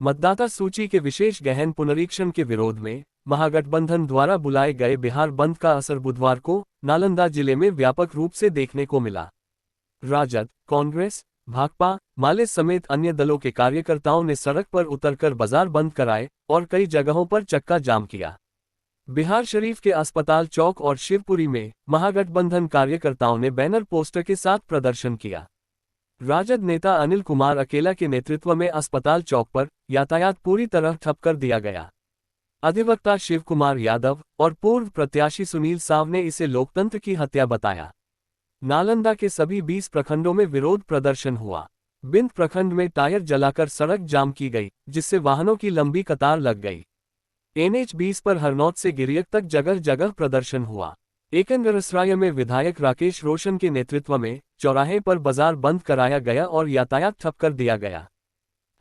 मतदाता सूची के विशेष गहन पुनरीक्षण के विरोध में महागठबंधन द्वारा बुलाए गए बिहार बंद का असर बुधवार को नालंदा जिले में व्यापक रूप से देखने को मिला। राजद, कांग्रेस, भाकपा, माले समेत अन्य दलों के कार्यकर्ताओं ने सड़क पर उतरकर बाजार बंद कराए और कई जगहों पर चक्का जाम किया। बिहार शरीफ के अस्पताल चौक और शिवपुरी में महागठबंधन कार्यकर्ताओं ने बैनर पोस्टर के साथ प्रदर्शन किया। राजद नेता अनिल कुमार अकेला के नेतृत्व में अस्पताल चौक पर यातायात पूरी तरह ठप कर दिया गया। अधिवक्ता शिव कुमार यादव और पूर्व प्रत्याशी सुनील साव ने इसे लोकतंत्र की हत्या बताया। नालंदा के सभी 20 प्रखंडों में विरोध प्रदर्शन हुआ। बिंद प्रखंड में टायर जलाकर सड़क जाम की गई, जिससे वाहनों की लंबी कतार लग गई। NH 20 पर हरनौत से गिरियक तक जगह जगह प्रदर्शन हुआ। एकंगरसराय में विधायक राकेश रोशन के नेतृत्व में चौराहे पर बाजार बंद कराया गया और यातायात ठप कर दिया गया।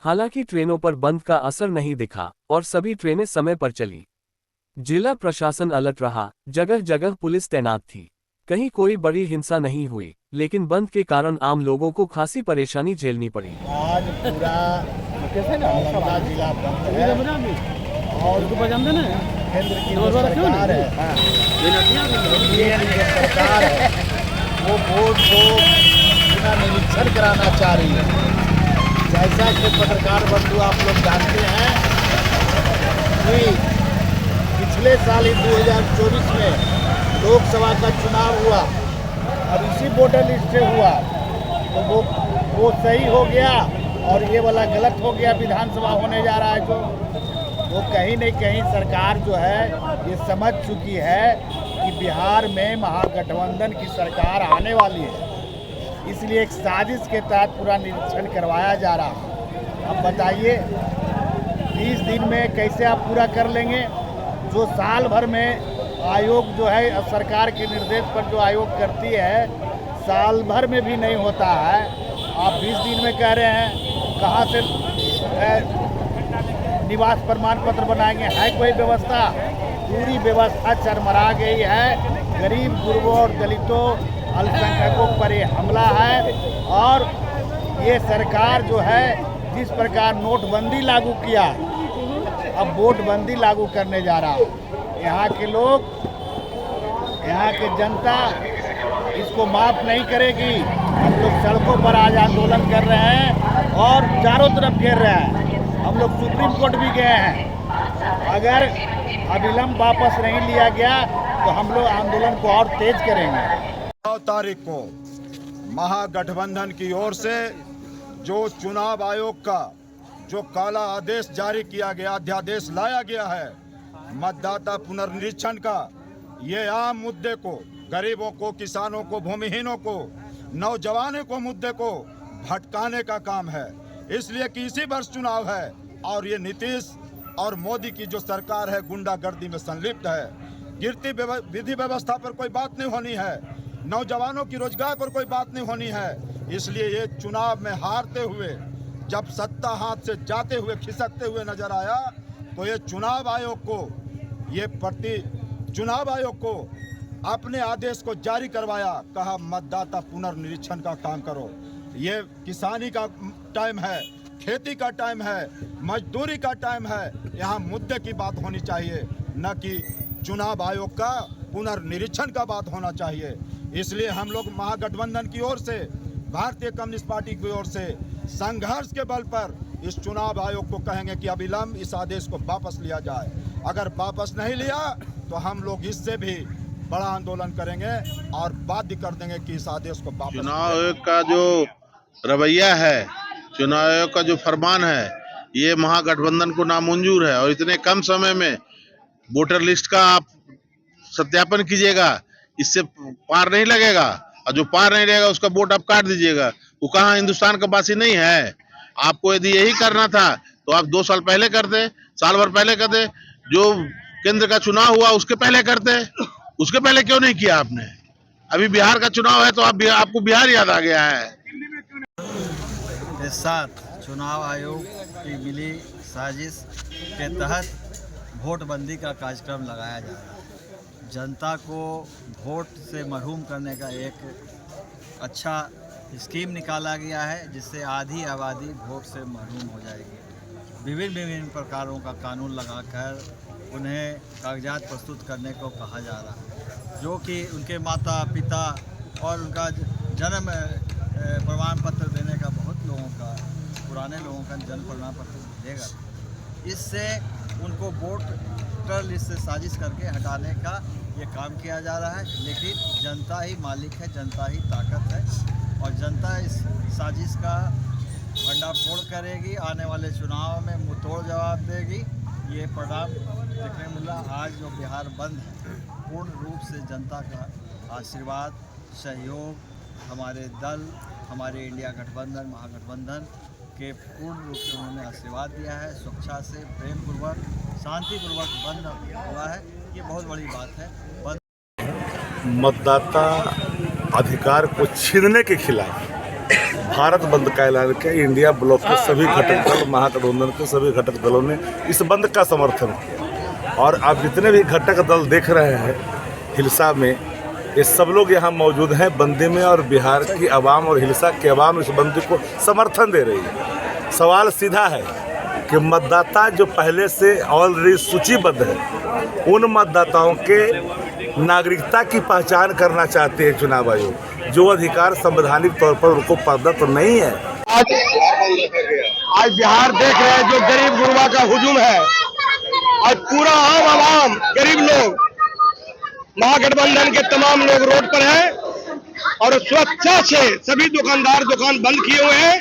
हालांकि ट्रेनों पर बंद का असर नहीं दिखा और सभी ट्रेनें समय पर चली। जिला प्रशासन अलर्ट रहा, जगह जगह पुलिस तैनात थी। कहीं कोई बड़ी हिंसा नहीं हुई, लेकिन बंद के कारण आम लोगों को खासी परेशानी झेलनी पड़ी। आज पूरा नालंदा जिला बंद है और केंद्र की जो सरकार है, जो सरकार है वो वोट को बिना निरीक्षण कराना चाह रही है। जैसा कि पत्रकार बंधु आप लोग जानते हैं कि पिछले साल ही 2024 में लोकसभा का चुनाव हुआ और इसी वोटर लिस्ट से हुआ, तो वो सही हो गया और ये वाला गलत हो गया। विधानसभा होने जा रहा है जो वो कहीं न कहीं सरकार जो है ये समझ चुकी है कि बिहार में महागठबंधन की सरकार आने वाली है, इसलिए एक साजिश के तहत पूरा निरीक्षण करवाया जा रहा है। अब बताइए 20 दिन में कैसे आप पूरा कर लेंगे? जो साल भर में आयोग जो है सरकार के निर्देश पर जो आयोग करती है, साल भर में भी नहीं होता है। आप 20 दिन में कह रहे हैं, कहाँ से निवास प्रमाण पत्र बनाएंगे? है कोई व्यवस्था? पूरी व्यवस्था चरमरा गई है। गरीब गुरबों और दलितों अल्पसंख्यकों पर ये हमला है और ये सरकार जो है जिस प्रकार नोटबंदी लागू किया, अब वोटबंदी लागू करने जा रहा है। यहाँ के लोग, यहाँ की जनता इसको माफ़ नहीं करेगी। हम लोग सड़कों पर आज आंदोलन कर रहे हैं और चारों तरफ घेर रहे हैं। हम लोग सुप्रीम कोर्ट भी गए हैं। अगर अविलंब वापस नहीं लिया गया तो हम लोग आंदोलन को और तेज करेंगे। 9 तारीख को महागठबंधन की ओर से जो चुनाव आयोग का जो काला आदेश जारी किया गया, अध्यादेश लाया गया है मतदाता पुनर्निरीक्षण का, ये आम मुद्दे को, गरीबों को, किसानों को, भूमिहीनों को, नौजवानों को मुद्दे को भटकाने का काम है। इसलिए कि इसी वर्ष चुनाव है और ये नीतीश और मोदी की जो सरकार है गुंडागर्दी में संलिप्त है। गिरती विधि व्यवस्था पर कोई बात नहीं होनी है, नौजवानों की रोजगार पर कोई बात नहीं होनी है। इसलिए ये चुनाव में हारते हुए, जब सत्ता हाथ से जाते हुए, खिसकते हुए नजर आया, तो ये चुनाव आयोग को अपने आदेश को जारी करवाया। कहा मतदाता पुनर्निरीक्षण का काम करो। ये किसानी का टाइम है, खेती का टाइम है, मजदूरी का टाइम है। यहाँ मुद्दे की बात होनी चाहिए, न कि चुनाव आयोग का पुनर्निरीक्षण का बात होना चाहिए। इसलिए हम लोग महागठबंधन की ओर से, भारतीय कम्युनिस्ट पार्टी की ओर से संघर्ष के बल पर इस चुनाव आयोग को कहेंगे कि अविलंब इस आदेश को वापस लिया जाए। अगर वापस नहीं लिया तो हम लोग इससे भी बड़ा आंदोलन करेंगे और बाध्य कर देंगे कि इस आदेश को वापस। चुनाव आयोग का जो रवैया है, चुनाव आयोग का जो फरमान है, ये महागठबंधन को नामंजूर है। और इतने कम समय में वोटर लिस्ट का आप सत्यापन कीजिएगा, इससे पार नहीं लगेगा, और जो पार नहीं लगेगा उसका वोट आप काट दीजिएगा। वो कहाँ हिंदुस्तान का वासी नहीं है? आपको यदि यही करना था तो आप 2 साल पहले करते, साल भर पहले करते। जो केंद्र का चुनाव हुआ उसके पहले करते, उसके पहले क्यों नहीं किया आपने? अभी बिहार का चुनाव है तो आपको बिहार याद आ गया है। इस साथ चुनाव आयोग की मिली साजिश के तहत वोटबंदी का कार्यक्रम लगाया जा रहा है। जनता को वोट से महरूम करने का एक अच्छा स्कीम निकाला गया है, जिससे आधी आबादी वोट से महरूम हो जाएगी। विभिन्न प्रकारों का कानून लगाकर उन्हें कागजात प्रस्तुत करने को कहा जा रहा है, जो कि उनके माता पिता और उनका जन्म प्रमाण पत्र देने का बहुत लोगों का, पुराने लोगों का जन्म प्रमाण पत्र देगा। इससे उनको वोटर लिस्ट से साजिश करके हटाने का ये काम किया जा रहा है। लेकिन जनता ही मालिक है, जनता ही ताकत है और जनता इस साजिश का भंडाफोड़ करेगी। आने वाले चुनाव में मुंहतोड़ जवाब देगी। ये परिणाम देखने मिला। आज जो बिहार बंद है, पूर्ण रूप से जनता का आशीर्वाद, सहयोग, हमारे दल, हमारे इंडिया गठबंधन, महागठबंधन के पूर्ण रूप से उन्होंने आशीर्वाद दिया है। सुरक्षा से, प्रेमपूर्वक, शांतिपूर्वक बंद हुआ है। ये बहुत बड़ी बात है। मतदाता अधिकार को छीनने के खिलाफ भारत बंद का ऐलान किया। इंडिया ब्लॉक के सभी घटक दल, महागठबंधन के सभी घटक दलों ने इस बंद का समर्थन किया और आप जितने भी घटक दल देख रहे हैं हिलसा में, ये सब लोग यहाँ मौजूद हैं बंदी में और बिहार की आवाम और हिलसा की आवाम इस बंदी को समर्थन दे रही है। सवाल सीधा है कि मतदाता जो पहले से ऑलरेडी सूचीबद्ध है, उन मतदाताओं के नागरिकता की पहचान करना चाहते हैं चुनाव आयोग, जो अधिकार संवैधानिक तौर पर उनको प्रदत्त नहीं है। आज बिहार देख रहे हैं जो गरीब गुरबा का हुजूम है। आज पूरा आम आवाम, गरीब लोग, महागठबंधन के तमाम लोग रोड पर हैं और स्वेच्छा से सभी दुकानदार दुकान बंद किए हुए हैं।